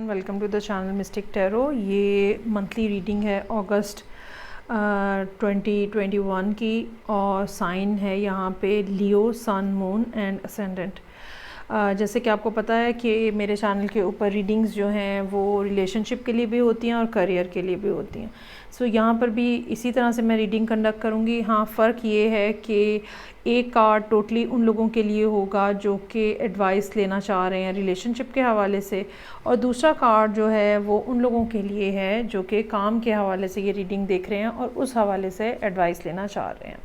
Welcome to the channel mystic tarot. ये monthly reading है अगस्त 2021 की और साइन है यहाँ पे Leo, sun, moon and ascendant. जैसे कि आपको पता है कि मेरे चैनल के ऊपर रीडिंग्स जो हैं वो रिलेशनशिप के लिए भी होती हैं और करियर के लिए भी होती हैं। सो यहाँ पर भी इसी तरह से मैं रीडिंग कंडक्ट करूँगी। हाँ, फ़र्क ये है कि एक कार्ड टोटली उन लोगों के लिए होगा जो कि एडवाइस लेना चाह रहे हैं रिलेशनशिप के हवाले से, और दूसरा कार्ड जो है वो उन लोगों के लिए है जो कि काम के हवाले से ये रीडिंग देख रहे हैं और उस हवाले से एडवाइस लेना चाह रहे हैं।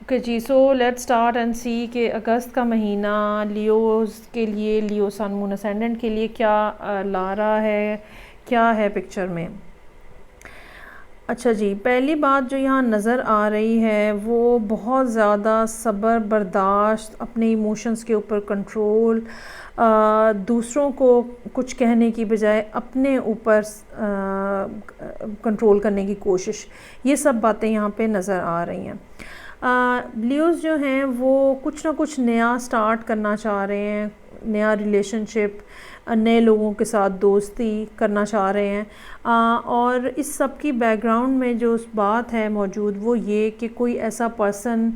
ओके जी, so let's start and see कि अगस्त का महीना लियोज़ के लिए, लियो सन मून असेंडेंट के लिए क्या ला रहा है, क्या है पिक्चर में। अच्छा जी, पहली बात जो यहाँ नज़र आ रही है वो बहुत ज़्यादा सब्र, बर्दाश्त, अपने इमोशंस के ऊपर कंट्रोल, दूसरों को कुछ कहने की बजाय अपने ऊपर कंट्रोल करने की कोशिश, ये सब बातें यहाँ पे नज़र आ रही हैं। लियोज़ जो हैं वो कुछ ना कुछ नया स्टार्ट करना चाह रहे हैं, नया रिलेशनशिप, नए लोगों के साथ दोस्ती करना चाह रहे हैं। और इस सब की बैकग्राउंड में जो बात है मौजूद वो ये कि कोई ऐसा पर्सन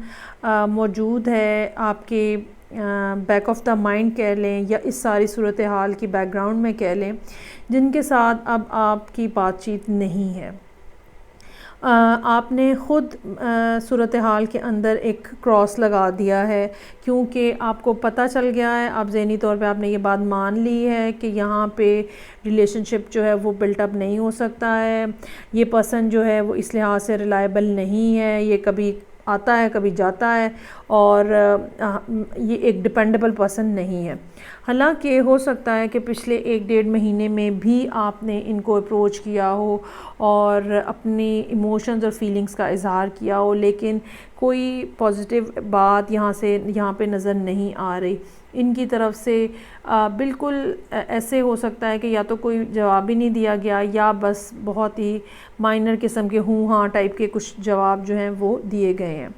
मौजूद है आपके बैक ऑफ द माइंड कह लें या इस सारी सूरत हाल की बैकग्राउंड में कह लें, जिनके साथ अब आपकी बातचीत नहीं है। आपने ख़ुद सूरत हाल के अंदर एक क्रॉस लगा दिया है क्योंकि आपको पता चल गया है, आप ज़हनी तौर पे आपने ये बात मान ली है कि यहाँ पे रिलेशनशिप जो है वो बिल्टअप नहीं हो सकता है। ये पर्सन जो है वो इस लिहाज से रिलायबल नहीं है, ये कभी आता है कभी जाता है और ये एक डिपेंडेबल पर्सन नहीं है। हालांकि हो सकता है कि पिछले 1-1.5 महीने में भी आपने इनको अप्रोच किया हो और अपनी इमोशंस और फीलिंग्स का इजहार किया हो, लेकिन कोई पॉजिटिव बात यहाँ पे नज़र नहीं आ रही इनकी तरफ से। बिल्कुल ऐसे हो सकता है कि या तो कोई जवाब ही नहीं दिया गया या बस बहुत ही माइनर किस्म के हूँ हाँ टाइप के कुछ जवाब जो हैं वो दिए गए हैं।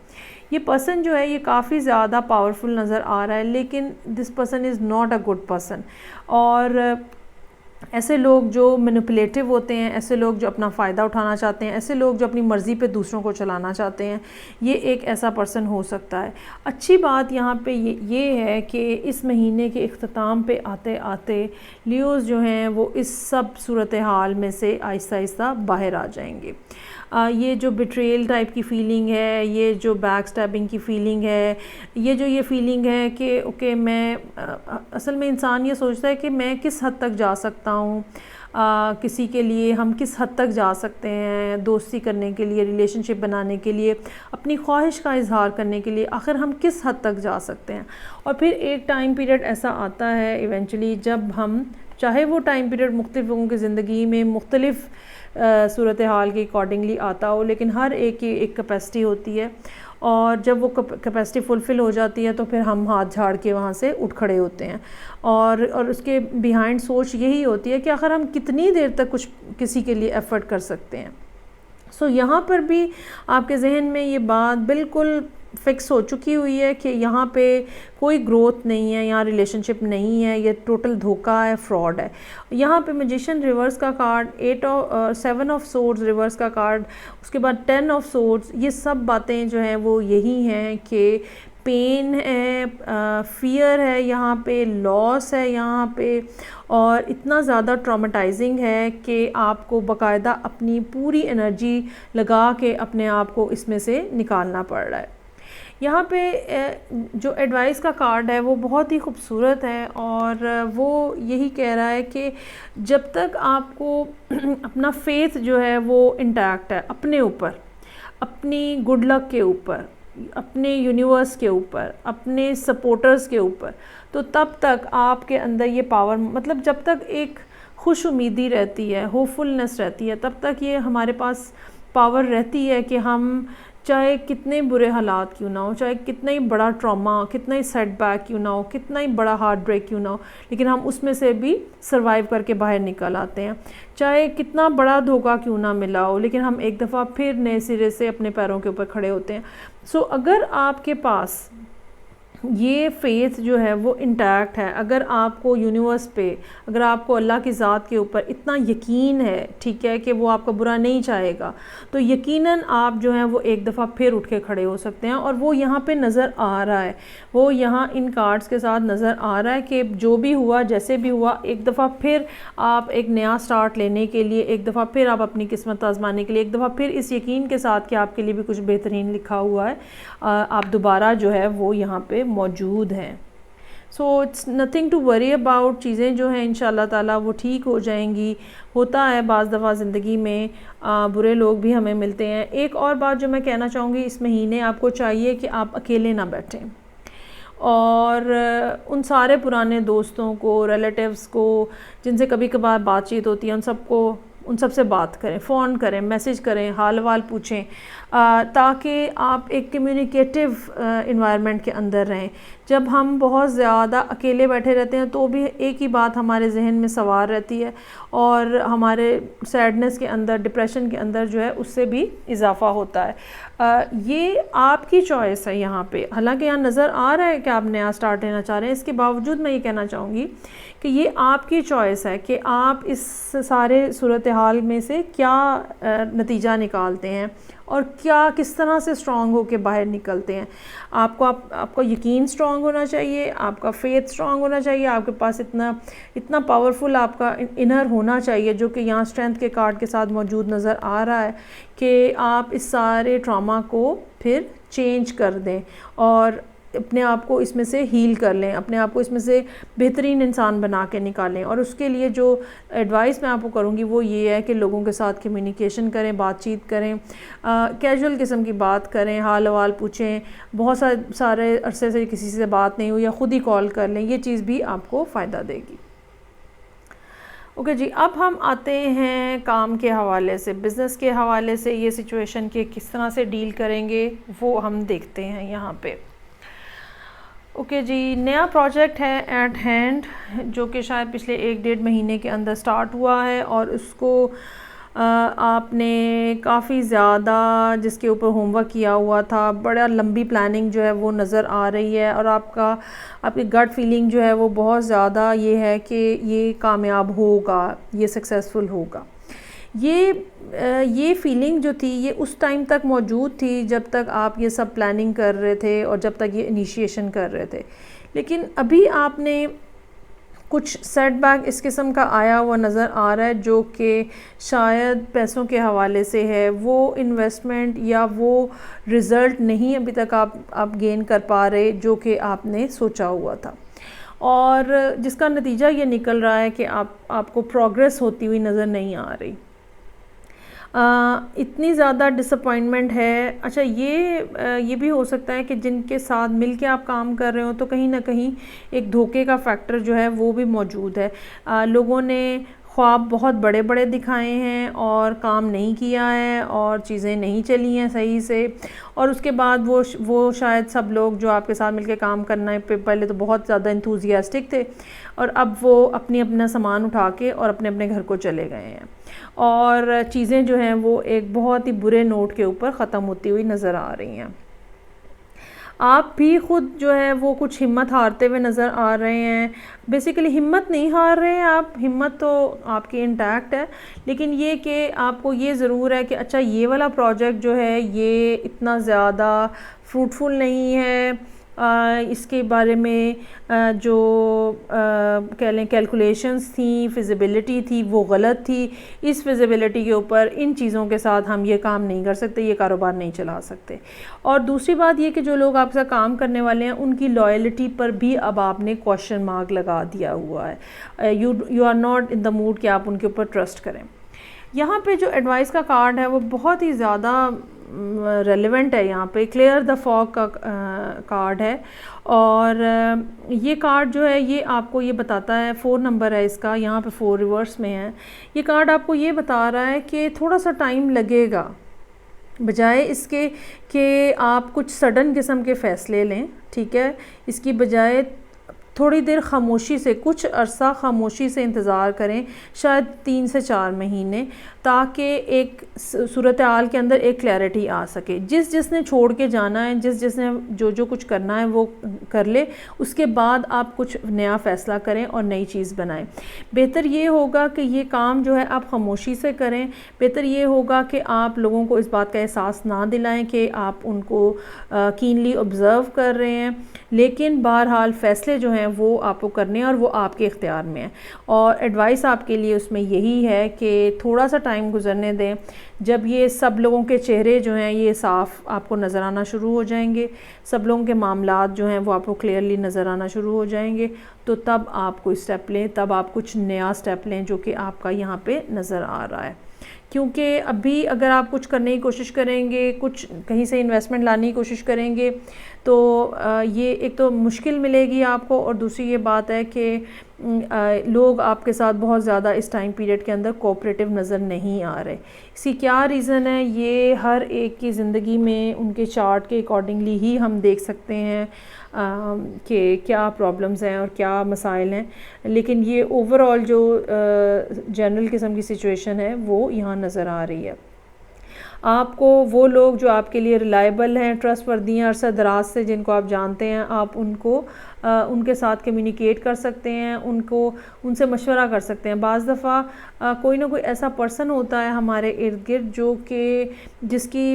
ये पर्सन जो है ये काफ़ी ज़्यादा पावरफुल नज़र आ रहा है, लेकिन this person is not a good person. और ऐसे लोग जो मैनिपुलेटिव होते हैं, ऐसे लोग जो अपना फ़ायदा उठाना चाहते हैं, ऐसे लोग जो अपनी मर्ज़ी पे दूसरों को चलाना चाहते हैं, ये एक ऐसा पर्सन हो सकता है। अच्छी बात यहाँ पे ये है कि इस महीने के इख्तिताम पे आते आते लियोज़ जो हैं वो इस सब सूरत हाल में से आहिस्ता आहिस्ता बाहर आ जाएंगे। ये जो बिट्रेयल टाइप की फ़ीलिंग है, ये जो बैक स्टैबिंग की फ़ीलिंग है, ये फीलिंग है कि ओके मैं असल में इंसान ये सोचता है कि मैं किस हद तक जा सकता हूँ, किसी के लिए हम किस हद तक जा सकते हैं, दोस्ती करने के लिए, रिलेशनशिप बनाने के लिए, अपनी ख्वाहिश का इजहार करने के लिए आखिर हम किस हद तक जा सकते हैं। और फिर एक टाइम पीरियड ऐसा आता है इवेंचुअली जब हम, चाहे वो टाइम पीरियड मुख्तलिफ लोगों की ज़िंदगी में मुख्तलिफ सूरत हाल के अकॉर्डिंगली आता हो, लेकिन हर एक की एक कैपेसिटी होती है और जब वो कैपेसिटी फुलफ़िल हो जाती है तो फिर हम हाथ झाड़ के वहाँ से उठ खड़े होते हैं। और उसके बिहाइंड सोच यही होती है कि आखिर हम कितनी देर तक कुछ किसी के लिए एफ़र्ट कर सकते हैं। सो यहाँ पर भी आपके जहन में ये बात बिल्कुल फ़िक्स हो चुकी हुई है कि यहाँ पे कोई ग्रोथ नहीं है, यहाँ रिलेशनशिप नहीं है, ये टोटल धोखा है, फ्रॉड है। यहाँ पे मैजिशियन रिवर्स का कार्ड, 7 ऑफ सोर्ड्स रिवर्स का कार्ड, उसके बाद 10 ऑफ सोर्ड्स, ये सब बातें जो हैं वो यही हैं कि पेन है, फ़ियर है, यहाँ पे लॉस है यहाँ पे, और इतना ज़्यादा ट्रॉमेटाइजिंग है कि आपको बाकायदा अपनी पूरी एनर्जी लगा के अपने आप को इसमें से निकालना पड़ रहा है। यहाँ पे जो एडवाइस का कार्ड है वो बहुत ही खूबसूरत है और वो यही कह रहा है कि जब तक आपको अपना फेथ जो है वो इंटैक्ट है अपने ऊपर, अपनी गुड लक के ऊपर, अपने यूनिवर्स के ऊपर, अपने सपोर्टर्स के ऊपर, तो तब तक आपके अंदर ये पावर, मतलब जब तक एक खुश उम्मीदी रहती है, होपफुलनेस रहती है, तब तक ये हमारे पास पावर रहती है कि हम चाहे कितने बुरे हालात क्यों ना हो, चाहे कितना ही बड़ा ट्रॉमा, कितना ही सेटबैक क्यों ना हो, कितना ही बड़ा हार्ट ब्रेक क्यों ना हो, लेकिन हम उसमें से भी सरवाइव करके बाहर निकल आते हैं। चाहे कितना बड़ा धोखा क्यों ना मिला हो, लेकिन हम एक दफ़ा फिर नए सिरे से अपने पैरों के ऊपर खड़े होते हैं। सो अगर आपके पास ये फेथ जो है वो इंटैक्ट है। अगर आपको यूनिवर्स पे, अगर आपको अल्लाह की ज़ात के ऊपर इतना यकीन है, ठीक है, कि वो आपका बुरा नहीं चाहेगा, तो यकीनन आप जो हैं वो एक दफ़ा फिर उठ के खड़े हो सकते हैं। और वो यहाँ पे नज़र आ रहा है, वो यहाँ इन कार्ड्स के साथ नज़र आ रहा है कि जो भी हुआ, जैसे भी हुआ, एक दफ़ा फिर आप एक नया स्टार्ट लेने के लिए, एक दफ़ा फिर आप अपनी किस्मत आजमाने के लिए, एक दफ़ा फिर इस यकीन के साथ कि आपके लिए भी कुछ बेहतरीन लिखा हुआ है, आप दोबारा जो है वो यहाँ पे मौजूद हैं। So it's nothing to worry about. चीज़ें जो हैं इंशाल्लाह ताला वो ठीक हो जाएंगी। होता है बाज़ दफ़ा ज़िंदगी में बुरे लोग भी हमें मिलते हैं। एक और बात जो मैं कहना चाहूँगी, इस महीने आपको चाहिए कि आप अकेले ना बैठें और उन सारे पुराने दोस्तों को, रिलेटिव्स को जिनसे कभी कभार बातचीत होती है, उन सब से बात करें, फ़ोन करें, मैसेज करें, हाल वाल पूछें, ताकि आप एक कम्युनिकेटिव इन्वायरमेंट के अंदर रहें। जब हम बहुत ज़्यादा अकेले बैठे रहते हैं तो भी एक ही बात हमारे जहन में सवार रहती है और हमारे सैडनेस के अंदर, डिप्रेशन के अंदर जो है उससे भी इजाफ़ा होता है। ये आपकी चॉइस है यहाँ पे। हालांकि यहाँ नज़र आ रहा है कि आप नया स्टार्ट लेना चाह रहे हैं, इसके बावजूद मैं ये कहना चाहूँगी कि ये आपकी चॉइस है कि आप इस सारे सूरत हाल में से क्या नतीजा निकालते हैं और क्या किस तरह से स्ट्रॉन्ग होकर बाहर निकलते हैं। आपका यकीन स्ट्रॉन्ग होना चाहिए, आपका फेथ स्ट्रॉन्ग होना चाहिए, आपके पास इतना पावरफुल आपका इनर होना चाहिए, जो कि यहाँ स्ट्रेंथ के कार्ड के साथ मौजूद नज़र आ रहा है, कि आप इस सारे ट्रॉमा को फिर चेंज कर दें और अपने आप को इसमें से हील कर लें, अपने आप को इसमें से बेहतरीन इंसान बना के निकालें। और उसके लिए जो एडवाइस मैं आपको करूँगी वो ये है कि लोगों के साथ कम्युनिकेशन करें, बातचीत करें, कैजुअल किस्म की बात करें, हाल अहवाल पूछें। बहुत सारे अरसे से किसी से बात नहीं हुई, या ख़ुद ही कॉल कर लें, ये चीज़ भी आपको फ़ायदा देगी। ओके जी, अब हम आते हैं काम के हवाले से, बिज़नेस के हवाले से ये सिचुएशन के किस तरह से डील करेंगे वो हम देखते हैं यहाँ पे। ओके जी, नया प्रोजेक्ट है एट हैंड, जो कि शायद पिछले 1-1.5 महीने के अंदर स्टार्ट हुआ है और उसको आपने काफ़ी ज़्यादा जिसके ऊपर होमवर्क किया हुआ था, बड़ा लंबी प्लानिंग जो है वो नज़र आ रही है और आपकी गट फीलिंग जो है वो बहुत ज़्यादा ये है कि ये कामयाब होगा, ये सक्सेसफुल होगा। ये फीलिंग जो थी ये उस टाइम तक मौजूद थी जब तक आप ये सब प्लानिंग कर रहे थे और जब तक ये इनिशिएशन कर रहे थे। लेकिन अभी आपने कुछ सेटबैक इस किस्म का आया हुआ नज़र आ रहा है, जो कि शायद पैसों के हवाले से है। वो इन्वेस्टमेंट या वो रिज़ल्ट नहीं अभी तक आप गेन कर पा रहे जो कि आपने सोचा हुआ था, और जिसका नतीजा ये निकल रहा है कि आपको प्रोग्रेस होती हुई नज़र नहीं आ रही। इतनी ज़्यादा डिसअपॉइंटमेंट है। अच्छा, ये भी हो सकता है कि जिनके साथ मिल के आप काम कर रहे हो तो कहीं ना कहीं एक धोखे का फैक्टर जो है वो भी मौजूद है। लोगों ने ख्वाब बहुत बड़े बड़े दिखाए हैं और काम नहीं किया है और चीज़ें नहीं चली हैं सही से, और उसके बाद वो शायद सब लोग जो आपके साथ मिलके काम करने पे पहले तो बहुत ज़्यादा इंथुजियास्टिक थे और अब वो अपना सामान उठा के और अपने घर को चले गए हैं और चीज़ें जो हैं वो एक बहुत ही बुरे नोट के ऊपर ख़त्म होती हुई नज़र आ रही हैं। आप भी ख़ुद जो है वो कुछ हिम्मत हारते हुए नज़र आ रहे हैं। बेसिकली हिम्मत नहीं हार रहे हैं आप, हिम्मत तो आपकी इंटैक्ट है, लेकिन ये कि आपको ये ज़रूर है कि अच्छा ये वाला प्रोजेक्ट जो है ये इतना ज़्यादा फ्रूटफुल नहीं है, इसके बारे में जो कह लें कैलकुलेशंस थी, फिजिबिलिटी थी, वो गलत थी। इस फिजिबिलिटी के ऊपर इन चीज़ों के साथ हम ये काम नहीं कर सकते, ये कारोबार नहीं चला सकते। और दूसरी बात ये कि जो लोग आपके साथ काम करने वाले हैं उनकी लॉयल्टी पर भी अब आपने क्वेश्चन मार्क लगा दिया हुआ है। You are not in the mood कि आप उनके ऊपर ट्रस्ट करें। यहाँ पे जो एडवाइस का कार्ड है वो बहुत ही ज़्यादा रेलेवेंट है। यहाँ पे क्लियर द फॉग का कार्ड है और ये कार्ड जो है ये आपको ये बताता है, 4 नंबर है इसका, यहाँ पे 4 रिवर्स में है। ये कार्ड आपको ये बता रहा है कि थोड़ा सा टाइम लगेगा, बजाय इसके कि आप कुछ सडन किस्म के फ़ैसले लें, ठीक है, इसकी बजाय थोड़ी देर खामोशी से, कुछ अरसा खामोशी से इंतज़ार करें, शायद 3 से 4 महीने, ताकि एक सूरत हाल के अंदर एक क्लैरिटी आ सके। जिसने छोड़ के जाना है, जिसने जो कुछ करना है वो कर ले, उसके बाद आप कुछ नया फ़ैसला करें और नई चीज़ बनाएं। बेहतर ये होगा कि ये काम जो है आप खामोशी से करें। बेहतर ये होगा कि आप लोगों को इस बात का एहसास ना दिलाएं कि आप उनको कीनली ऑब्ज़र्व कर रहे हैं, लेकिन बहरहाल फ़ैसले जो हैं वो आपको करने हैं और वो आपके इख्तियार में है। और एडवाइस आपके लिए उसमें यही है कि थोड़ा सा टाइम गुजरने दें। जब ये सब लोगों के चेहरे जो हैं ये साफ़ आपको नज़र आना शुरू हो जाएंगे, सब लोगों के मामलात जो हैं वो आपको क्लियरली नज़र आना शुरू हो जाएंगे, तो तब आप कोई स्टेप लें, तब आप कुछ नया स्टेप लें जो कि आपका यहाँ पे नज़र आ रहा है। क्योंकि अभी अगर आप कुछ करने की कोशिश करेंगे, कुछ कहीं से इन्वेस्टमेंट लाने की कोशिश करेंगे, तो ये एक तो मुश्किल मिलेगी आपको, और दूसरी ये बात है कि लोग आपके साथ बहुत ज़्यादा इस टाइम पीरियड के अंदर कोऑपरेटिव नज़र नहीं आ रहे। इसकी क्या रीज़न है, ये हर एक की ज़िंदगी में उनके चार्ट के अकॉर्डिंगली ही हम देख सकते हैं कि क्या प्रॉब्लम्स हैं और क्या मसाइल हैं। लेकिन ये ओवरऑल जो जनरल किस्म की सिचुएशन है वो यहाँ नज़र आ रही है। आपको वो लोग जो आपके लिए रिलायबल हैं, ट्रस्टवर्दी हैं, अरसा दराज से जिनको आप जानते हैं, आप उनके साथ कम्युनिकेट कर सकते हैं, उनसे मशवरा कर सकते हैं। बाज़ दफ़ा कोई ना कोई ऐसा पर्सन होता है हमारे इर्द गिर्द जो कि जिसकी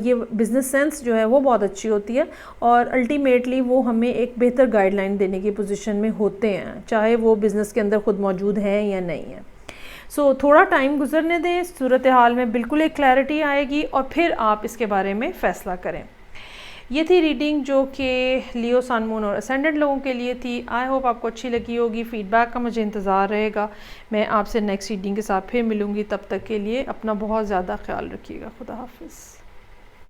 ये बिज़नेस सेंस जो है वो बहुत अच्छी होती है, और अल्टीमेटली वो हमें एक बेहतर गाइडलाइन देने की पोजीशन में होते हैं, चाहे वो बिज़नेस के अंदर ख़ुद मौजूद है या नहीं है। थोड़ा टाइम गुजरने दें, सूरत हाल में बिल्कुल एक क्लैरिटी आएगी और फिर आप इसके बारे में फ़ैसला करें। ये थी रीडिंग जो कि लियो, सन, मून और असेंडेंट लोगों के लिए थी। आई होप आपको अच्छी लगी होगी। फ़ीडबैक का मुझे इंतज़ार रहेगा। मैं आपसे नेक्स्ट रीडिंग के साथ फिर मिलूँगी। तब तक के लिए अपना बहुत ज़्यादा ख्याल रखिएगा। खुदा हाफिज़।